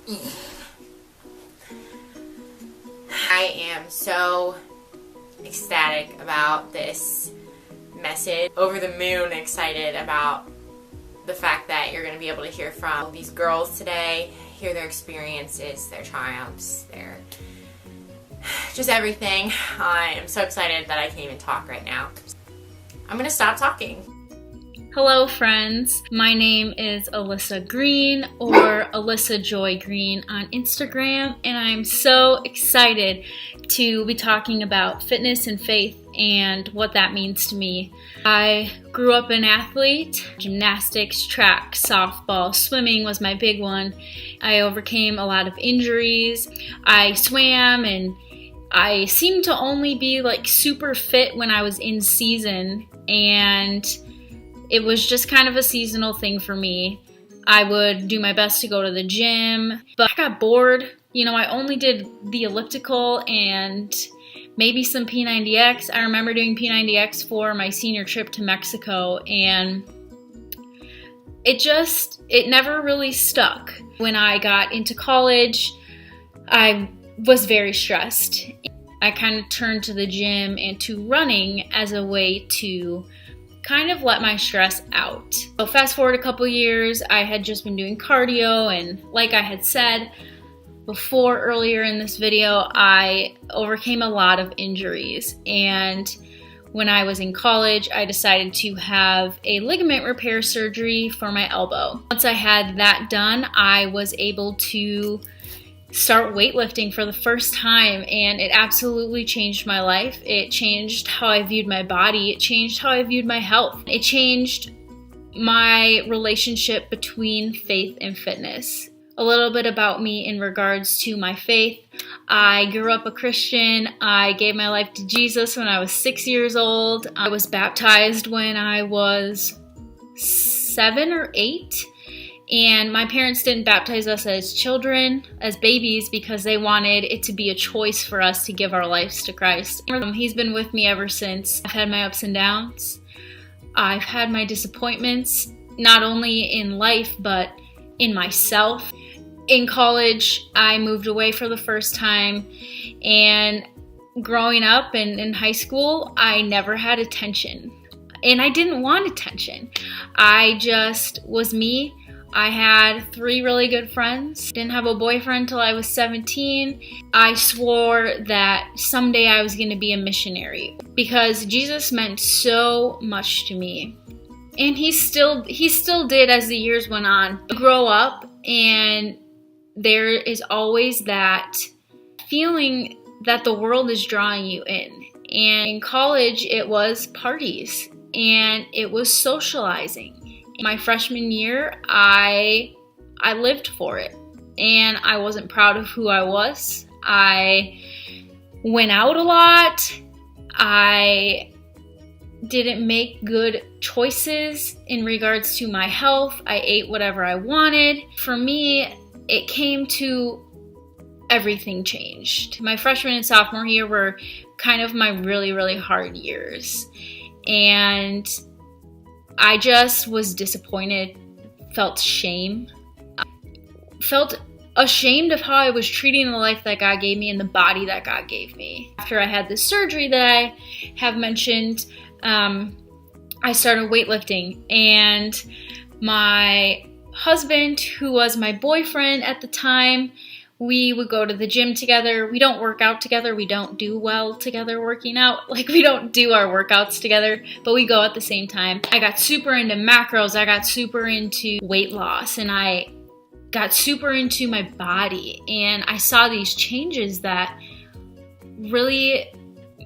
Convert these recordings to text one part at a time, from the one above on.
I am so ecstatic about this message. Over the moon excited about the fact that you're going to be able to hear from these girls today, hear their experiences, their triumphs, their just everything. I am so excited that I can even talk right now. I'm going to stop talking. Hello friends, my name is Alyssa Greene, or Alyssa Joy Greene on Instagram, and I'm so excited to be talking about fitness and faith and what that means to me. I grew up an athlete. Gymnastics, track, softball, swimming was my big one. I overcame a lot of injuries. I swam, and I seemed to only be like super fit when I was in season, and it was just kind of a seasonal thing for me. I would do my best to go to the gym, but I got bored. I only did the elliptical and maybe some P90X. I remember doing P90X for my senior trip to Mexico, and it never really stuck. When I got into college, I was very stressed. I kind of turned to the gym and to running as a way to kind of let my stress out. So fast forward a couple years, I had just been doing cardio, and like I had said before earlier in this video, I overcame a lot of injuries. And when I was in college, I decided to have a ligament repair surgery for my elbow. Once I had that done, I was able to start weightlifting for the first time, and it absolutely changed my life. It changed how I viewed my body. It changed how I viewed my health. It changed my relationship between faith and fitness. A little bit about me in regards to my faith. I grew up a Christian. I gave my life to Jesus when I was 6 years old. I was baptized when I was 7 or 8. And my parents didn't baptize us as children, as babies, because they wanted it to be a choice for us to give our lives to Christ. He's been with me ever since. I've had my ups and downs. I've had my disappointments, not only in life, but in myself. In college, I moved away for the first time, and growing up and in high school, I never had attention. And I didn't want attention. I just was me. I had 3 really good friends. Didn't have a boyfriend until I was 17. I swore that someday I was going to be a missionary because Jesus meant so much to me. And he still did as the years went on. You grow up, and there is always that feeling that the world is drawing you in. And in college, it was parties and it was socializing. My freshman year, I lived for it, and I wasn't proud of who I was. I went out a lot. I didn't make good choices in regards to my health. I ate whatever I wanted. For me, it came to everything changed. My freshman and sophomore year were kind of my really, really hard years, and I just was disappointed, felt shame, felt ashamed of how I was treating the life that God gave me and the body that God gave me. After I had this surgery that I have mentioned, I started weightlifting, and my husband, who was my boyfriend at the time, we would go to the gym together. We don't work out together. We don't do well together working out. Like, we don't do our workouts together, but we go at the same time. I got super into macros. I got super into weight loss, and I got super into my body. And I saw these changes that really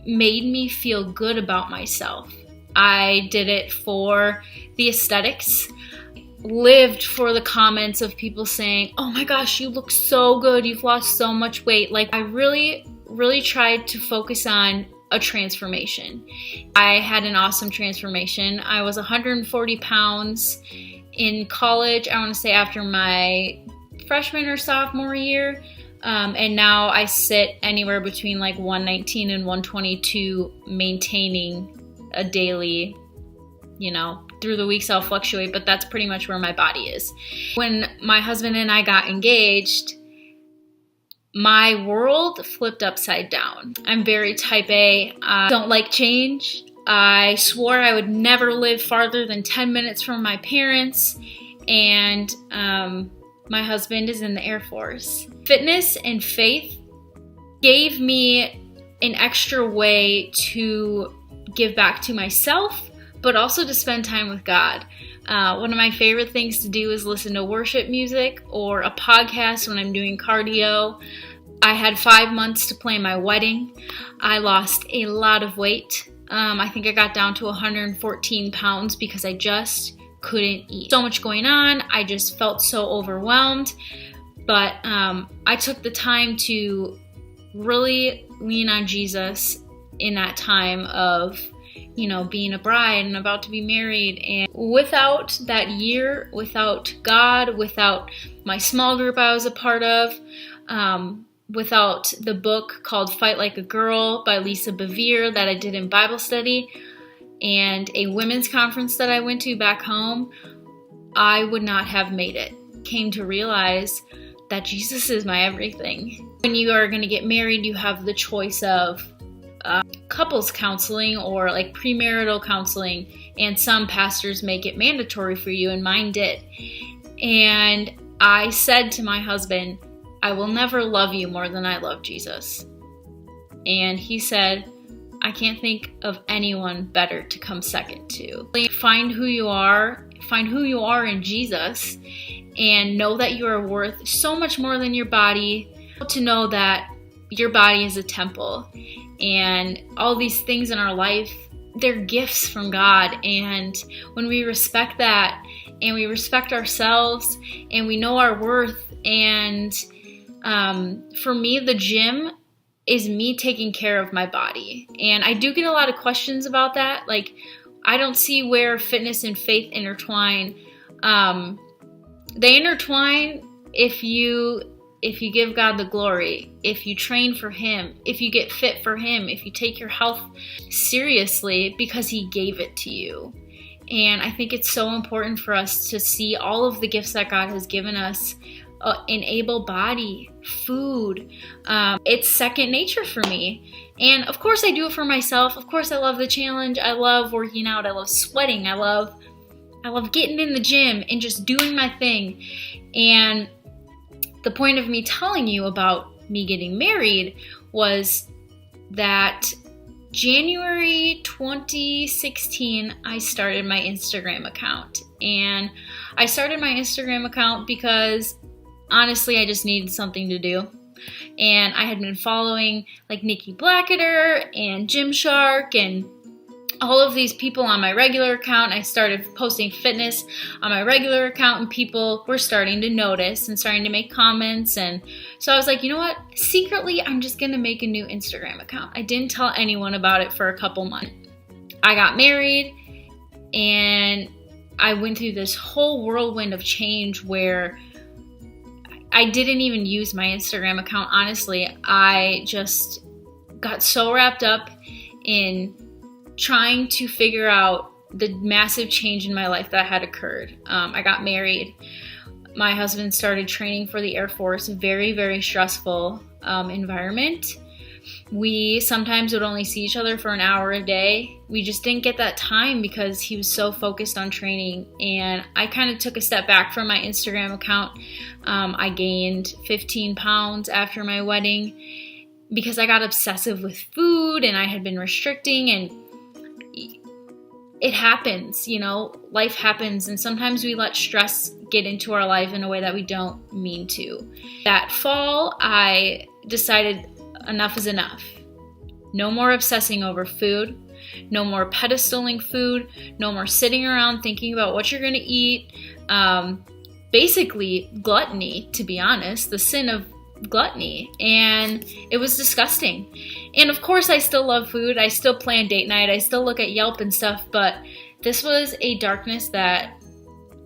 made me feel good about myself. I did it for the aesthetics. Lived for the comments of people saying, "Oh my gosh, you look so good, you've lost so much weight." Like, I really tried to focus on a transformation. I had an awesome transformation. I was 140 pounds in college, I want to say after my freshman or sophomore year, and now I sit anywhere between like 119 and 122, maintaining a daily, through the weeks I'll fluctuate, but that's pretty much where my body is. When my husband and I got engaged, my world flipped upside down. I'm very type A. I don't like change. I swore I would never live farther than 10 minutes from my parents, and my husband is in the Air Force. Fitness and faith gave me an extra way to give back to myself, but also to spend time with God. One of my favorite things to do is listen to worship music or a podcast when I'm doing cardio. I had 5 months to plan my wedding. I lost a lot of weight. I think I got down to 114 pounds because I just couldn't eat. So much going on. I just felt so overwhelmed. But I took the time to really lean on Jesus in that time of, being a bride and about to be married. And without that year, without God, without my small group I was a part of, without the book called Fight Like a Girl by Lisa Bevere that I did in Bible study, and a women's conference that I went to back home, I would not have made it. Came to realize that Jesus is my everything. When you are going to get married, you have the choice of couples counseling or like premarital counseling, and some pastors make it mandatory for you, and mine did. And I said to my husband, I will never love you more than I love Jesus. And he said, I can't think of anyone better to come second to. Find who you are in Jesus, and know that you are worth so much more than your body. To know that your body is a temple, and all these things in our life, they're gifts from God. And when we respect that, and we respect ourselves, and we know our worth, and for me, the gym is me taking care of my body. And I do get a lot of questions about that. Like, I don't see where fitness and faith intertwine. They intertwine if you give God the glory, if you train for Him, if you get fit for Him, if you take your health seriously because He gave it to you. And I think it's so important for us to see all of the gifts that God has given us. An able body, food. It's second nature for me. And of course I do it for myself. Of course I love the challenge. I love working out. I love sweating. I love getting in the gym and just doing my thing. And the point of me telling you about me getting married was that January 2016, I started my Instagram account. And I started my Instagram account because honestly, I just needed something to do. And I had been following like Nikki Blacketer and Gymshark and all of these people on my regular account. I started posting fitness on my regular account, and people were starting to notice and starting to make comments. And so I was like, you know what? Secretly, I'm just going to make a new Instagram account. I didn't tell anyone about it for a couple months. I got married, and I went through this whole whirlwind of change where I didn't even use my Instagram account, honestly. I just got so wrapped up in trying to figure out the massive change in my life that had occurred. I got married. My husband started training for the Air Force, a very, very stressful environment. We sometimes would only see each other for an hour a day. We just didn't get that time because he was so focused on training. And I kind of took a step back from my Instagram account. I gained 15 pounds after my wedding because I got obsessive with food and I had been restricting, and it happens, life happens, and sometimes we let stress get into our life in a way that we don't mean to. That fall, I decided enough is enough. No more obsessing over food. No more pedestaling food. No more sitting around thinking about what you're going to eat. Basically, gluttony, to be honest, the sin of gluttony. And it was disgusting. And of course, I still love food. I still plan date night. I still look at Yelp and stuff. But this was a darkness that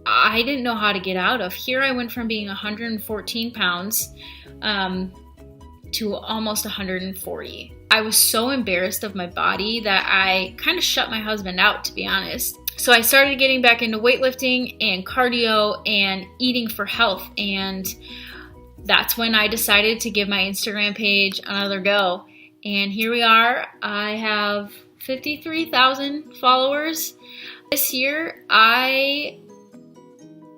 I didn't know how to get out of. Here I went from being 114 pounds to almost 140. I was so embarrassed of my body that I kind of shut my husband out, to be honest. So I started getting back into weightlifting and cardio and eating for health. And that's when I decided to give my Instagram page another go. And here we are. I have 53,000 followers. This year, I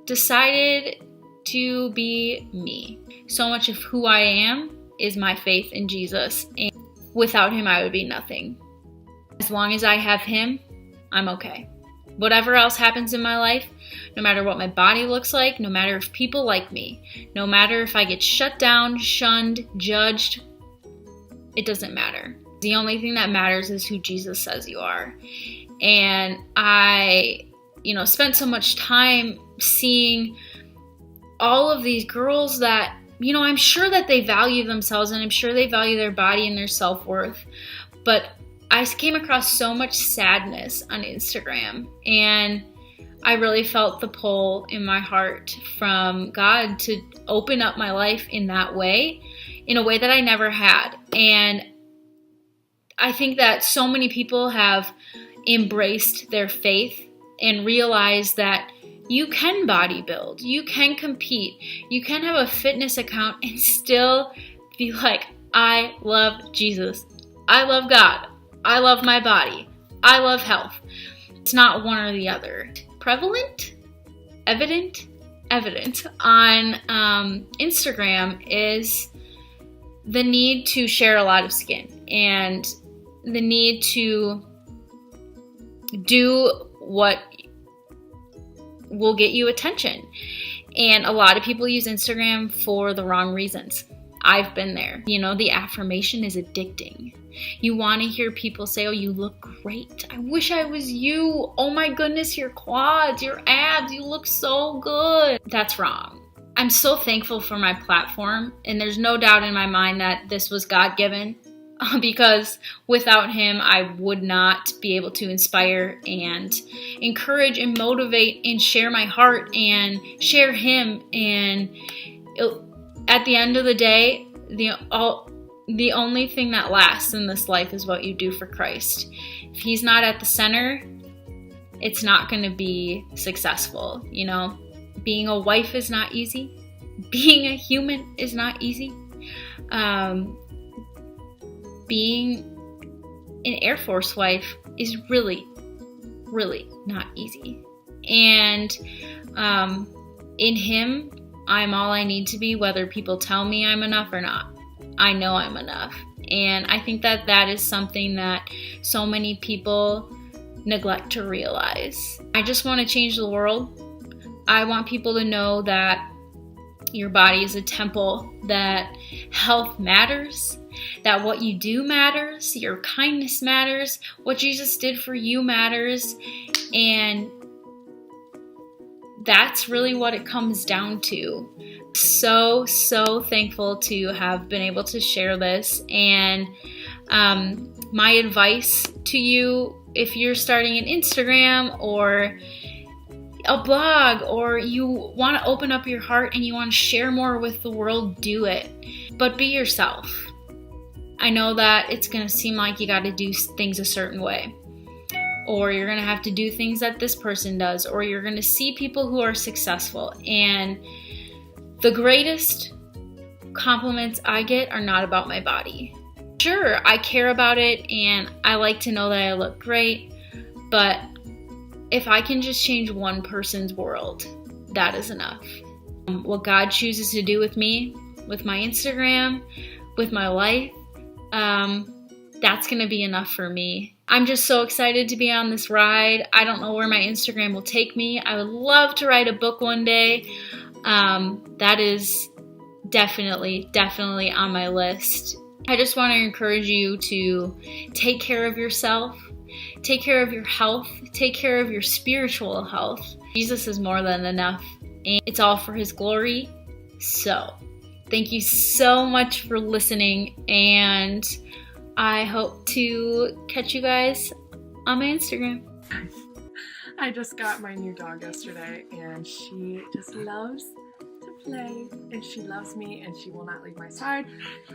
decided to be me. So much of who I am is my faith in Jesus. And without him, I would be nothing. As long as I have him, I'm okay. Whatever else happens in my life, no matter what my body looks like, no matter if people like me, no matter if I get shut down, shunned, judged, it doesn't matter. The only thing that matters is who Jesus says you are. And I, spent so much time seeing all of these girls that, I'm sure that they value themselves and I'm sure they value their body and their self-worth. But I came across so much sadness on Instagram, and I really felt the pull in my heart from God to open up my life in that way, in a way that I never had. And I think that so many people have embraced their faith and realized that you can bodybuild, you can compete, you can have a fitness account and still be like, I love Jesus, I love God, I love my body, I love health. It's not one or the other. Prevalent, evident on Instagram is the need to share a lot of skin and the need to do what will get you attention. And a lot of people use Instagram for the wrong reasons. I've been there. The affirmation is addicting. You want to hear people say, oh, you look great. I wish I was you. Oh my goodness, your quads, your abs, you look so good. That's wrong. I'm so thankful for my platform, and there's no doubt in my mind that this was God-given, because without him, I would not be able to inspire and encourage and motivate and share my heart and share him. And at the end of the day, the only thing that lasts in this life is what you do for Christ. If he's not at the center, it's not going to be successful. Being a wife is not easy. Being a human is not easy. Being an Air Force wife is really, really not easy. And in him, I'm all I need to be, whether people tell me I'm enough or not. I know I'm enough. And I think that is something that so many people neglect to realize. I just want to change the world. I want people to know that your body is a temple, that health matters, that what you do matters, your kindness matters, what Jesus did for you matters, and that's really what it comes down to. So thankful to have been able to share this. And my advice to you, if you're starting an Instagram or a blog, or you want to open up your heart and you want to share more with the world, do it. But be yourself. I know that it's going to seem like you got to do things a certain way, or you're going to have to do things that this person does, or you're going to see people who are successful. And the greatest compliments I get are not about my body. Sure, I care about it and I like to know that I look great, but if I can just change one person's world, that is enough. What God chooses to do with me, with my Instagram, with my life, that's going to be enough for me. I'm just so excited to be on this ride. I don't know where my Instagram will take me. I would love to write a book one day. That is definitely on my list. I just want to encourage you to take care of yourself, take care of your health, take care of your spiritual health. Jesus is more than enough, and it's all for his glory. So, thank you so much for listening, and I hope to catch you guys on my Instagram. I just got my new dog yesterday, and she just loves to play, and she loves me, and she will not leave my side.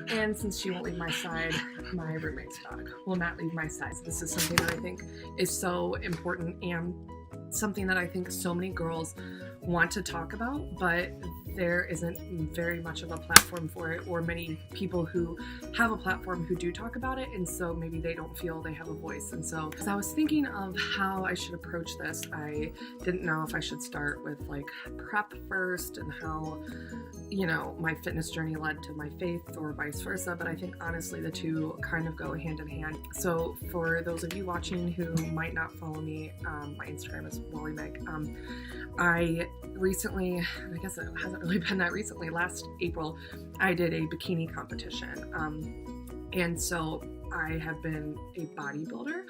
And since she won't leave my side, my roommate's dog will not leave my side. So this is something that I think is so important, and something that I think so many girls want to talk about, but there isn't very much of a platform for it, or many people who have a platform who do talk about it, and so maybe they don't feel they have a voice. And so as I was thinking of how I should approach this, I didn't know if I should start with like prep first and how, you know, my fitness journey led to my faith, or vice versa, but I think honestly the two kind of go hand in hand. So for those of you watching who might not follow me, my Instagram is Wolowicz. I recently, I guess it hasn't really been that recently, last April, I did a bikini competition. And so I have been a bodybuilder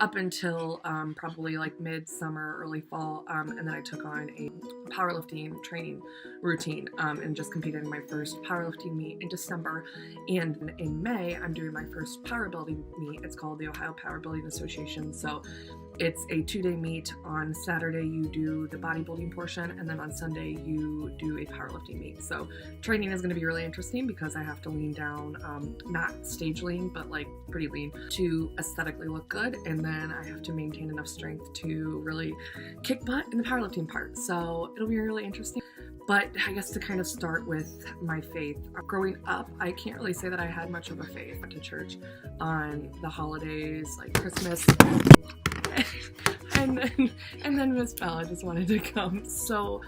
up until probably like mid-summer, early fall, and then I took on a powerlifting training routine and just competed in my first powerlifting meet in December. And in May, I'm doing my first powerbuilding meet. It's called the Ohio Powerbuilding Association. So it's a 2-day meet. On Saturday, you do the bodybuilding portion, and then on Sunday, you do a powerlifting meet. So training is going to be really interesting because I have to lean down, not stage lean, but like pretty lean to aesthetically look good. And then I have to maintain enough strength to really kick butt in the powerlifting part. So it'll be really interesting. But I guess to kind of start with my faith, growing up, I can't really say that I had much of a faith. I went to church on the holidays, like Christmas, and then Miss Bella just wanted to come. So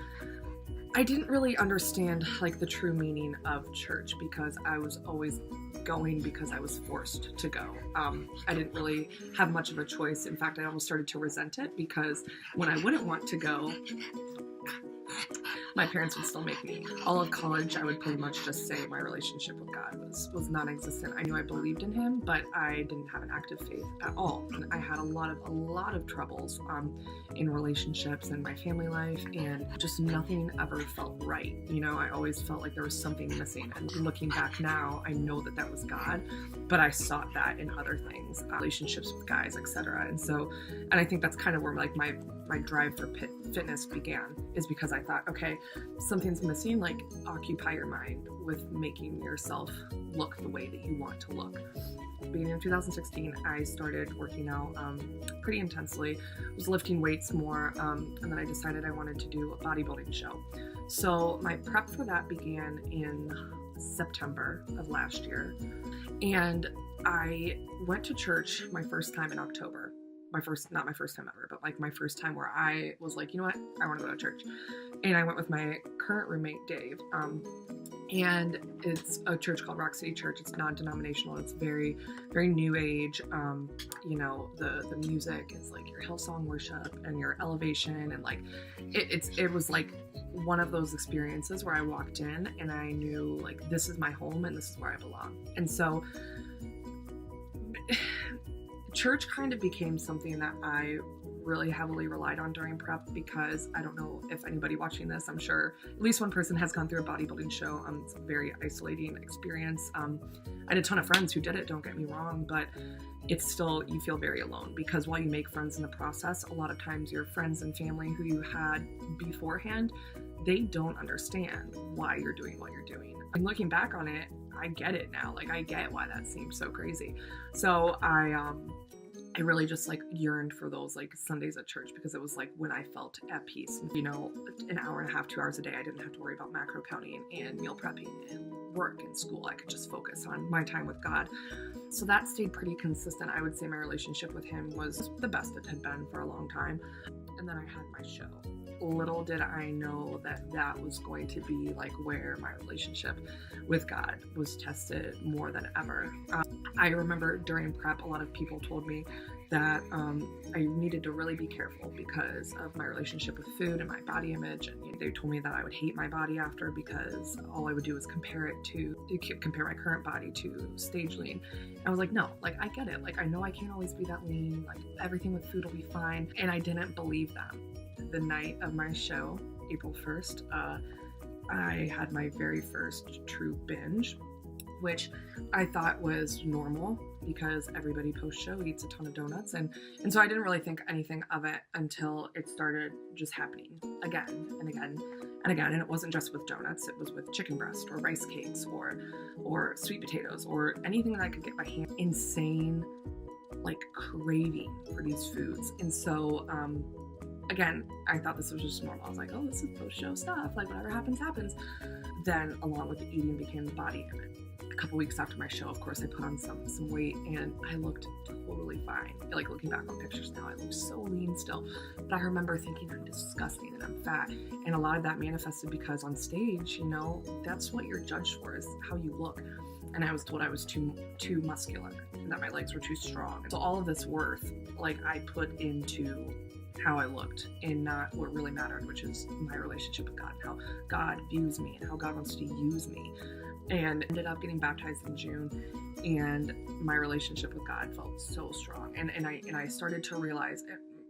I didn't really understand like the true meaning of church because I was always going because I was forced to go. I didn't really have much of a choice. In fact, I almost started to resent it because when I wouldn't want to go, my parents would still make me. All of college, I would pretty much just say my relationship with God was non-existent. I knew I believed in Him, but I didn't have an active faith at all. And I had a lot of troubles in relationships and my family life, and just nothing ever felt right. You know, I always felt like there was something missing. And looking back now, I know that that was God, but I sought that in other things, relationships with guys, etc. And I think that's kind of where like my drive for fitness began, is because I thought, okay, something's missing, like occupy your mind with making yourself look the way that you want to look. Beginning of 2016, I started working out pretty intensely, was lifting weights more, and then I decided I wanted to do a bodybuilding show. So my prep for that began in September of last year, and I went to church my first time in October. Not my first time ever, but like my first time where I was like, you know what, I want to go to church. And I went with my current roommate, Dave. And it's a church called Rock City Church. It's non-denominational. It's very, very new age. You know, the music is like your Hillsong worship and your elevation. And like, it was like one of those experiences where I walked in and I knew like, this is my home and this is where I belong. And so church kind of became something that I really heavily relied on during prep, because I don't know if anybody watching this, I'm sure at least one person has gone through a bodybuilding show. It's a very isolating experience. I had a ton of friends who did it, don't get me wrong, but it's still, you feel very alone, because while you make friends in the process, a lot of times your friends and family who you had beforehand, they don't understand why you're doing what you're doing. And looking back on it, I get it now. Like, I get why that seems so crazy. So I really just like yearned for those like Sundays at church, because it was like when I felt at peace. You know, an hour and a half, 2 hours a day, I didn't have to worry about macro counting and meal prepping and work and school. I could just focus on my time with God. So that stayed pretty consistent. I would say my relationship with Him was the best it had been for a long time. And then I had my show. Little did I know that that was going to be like where my relationship with God was tested more than ever. I remember during prep, a lot of people told me that I needed to really be careful because of my relationship with food and my body image. And they told me that I would hate my body after, because all I would do is compare my current body to stage lean. I was like, no, like I get it. Like I know I can't always be that lean. Like everything with food will be fine. And I didn't believe them. The night of my show, April 1st, I had my very first true binge, which I thought was normal because everybody post-show eats a ton of donuts. And so I didn't really think anything of it until it started just happening again and again and again. And it wasn't just with donuts. It was with chicken breast or rice cakes or sweet potatoes or anything that I could get my hand. Insane, like craving for these foods. And so again, I thought this was just normal. I was like, oh, this is post-show stuff. Like, whatever happens, happens. Then, along with the eating, became the body image. A couple weeks after my show, of course, I put on some weight, and I looked totally fine. Like, looking back on pictures now, I look so lean still. But I remember thinking I'm disgusting and I'm fat. And a lot of that manifested because on stage, you know, that's what you're judged for, is how you look. And I was told I was too muscular and that my legs were too strong. So all of this worth, like, I put into how I looked and not what really mattered, which is my relationship with God, how God views me and how God wants to use me. And ended up getting baptized in June, and my relationship with God felt so strong. And I started to realize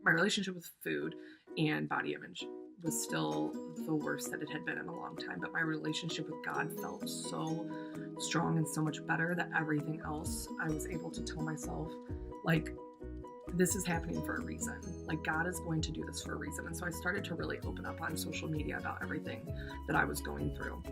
my relationship with food and body image was still the worst that it had been in a long time, but my relationship with God felt so strong and so much better that everything else I was able to tell myself, like, this is happening for a reason. Like, God is going to do this for a reason. And so I started to really open up on social media about everything that I was going through,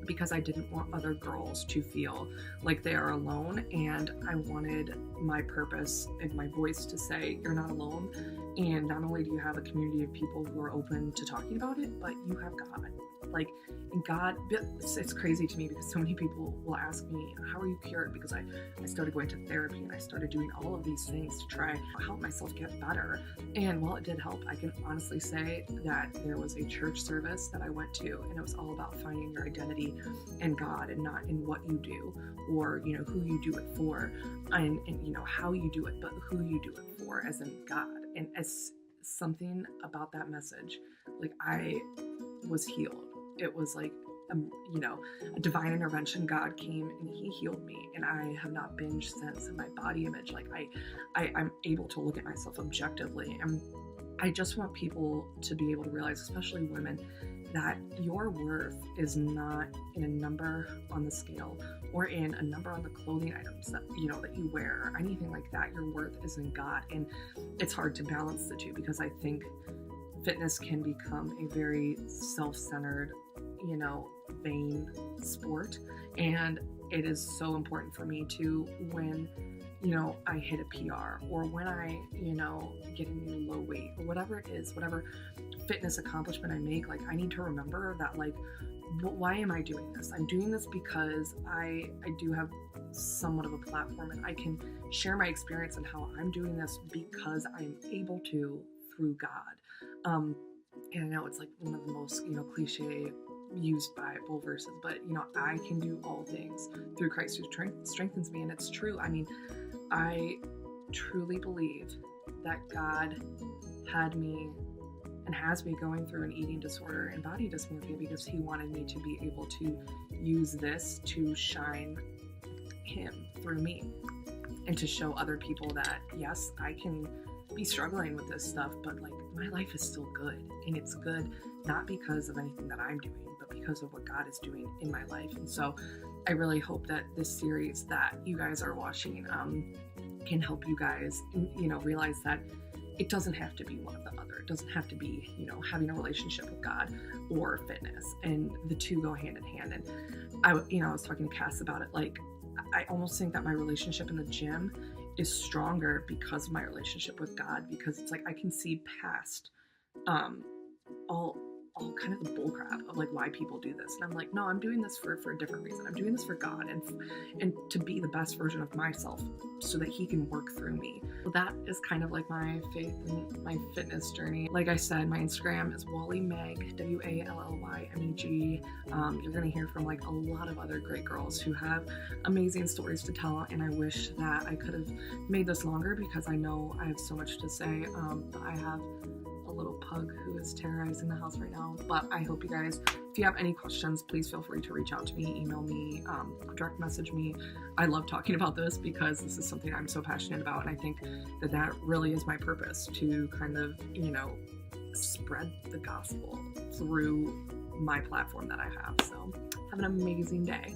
because I didn't want other girls to feel like they are alone. And I wanted my purpose and my voice to say, you're not alone. And not only do you have a community of people who are open to talking about it, but you have God. Like, and God, it's crazy to me because so many people will ask me, how are you cured? Because I started going to therapy and I started doing all of these things to try to help myself get better. And while it did help, I can honestly say that there was a church service that I went to, and it was all about finding your identity in God and not in what you do or, you know, who you do it for and you know, how you do it, but who you do it for, as in God. And as something about that message, like, I was healed. It was like, you know, a divine intervention. God came and he healed me, and I have not binged since. And my body image, like, I'm able to look at myself objectively. And I just want people to be able to realize, especially women, that your worth is not in a number on the scale or in a number on the clothing items that, you know, that you wear or anything like that. Your worth is in God. And it's hard to balance the two, because I think fitness can become a very self-centered, you know, vain sport. And it is so important for me to, when, you know, I hit a PR or when I, you know, get a new low weight or whatever it is, whatever fitness accomplishment I make, like, I need to remember that, like, why am I doing this? I'm doing this because I do have somewhat of a platform, and I can share my experience and how I'm doing this because I'm able to through God. And I know it's like one of the most, you know, cliche used Bible verses, but, you know, I can do all things through Christ who strengthens me. And it's true. I mean, I truly believe that God had me and has me going through an eating disorder and body dysmorphia because he wanted me to be able to use this to shine him through me and to show other people that, yes, I can be struggling with this stuff, but, like, my life is still good. And it's good not because of anything that I'm doing, but because of what God is doing in my life. And so I really hope that this series that you guys are watching can help you guys, you know, realize that it doesn't have to be one or the other. It doesn't have to be, you know, having a relationship with God or fitness, and the two go hand in hand. And I was talking to Cass about it. Like, I almost think that my relationship in the gym is stronger because of my relationship with God, because it's like I can see past all kind of the bullcrap of, like, why people do this. And I'm like, no, I'm doing this for a different reason. I'm doing this for God and to be the best version of myself so that he can work through me. So that is kind of like my faith and my fitness journey. Like I said, my Instagram is WallyMeg, WALLYMEG. You're going to hear from, like, a lot of other great girls who have amazing stories to tell. And I wish that I could have made this longer because I know I have so much to say. But I have a little pug who is terrorizing the house right now. But I hope you guys, if you have any questions, please feel free to reach out to me, email me, direct message me. I love talking about this because this is something I'm so passionate about, and I think that really is my purpose, to kind of, you know, spread the gospel through my platform that I have. So have an amazing day.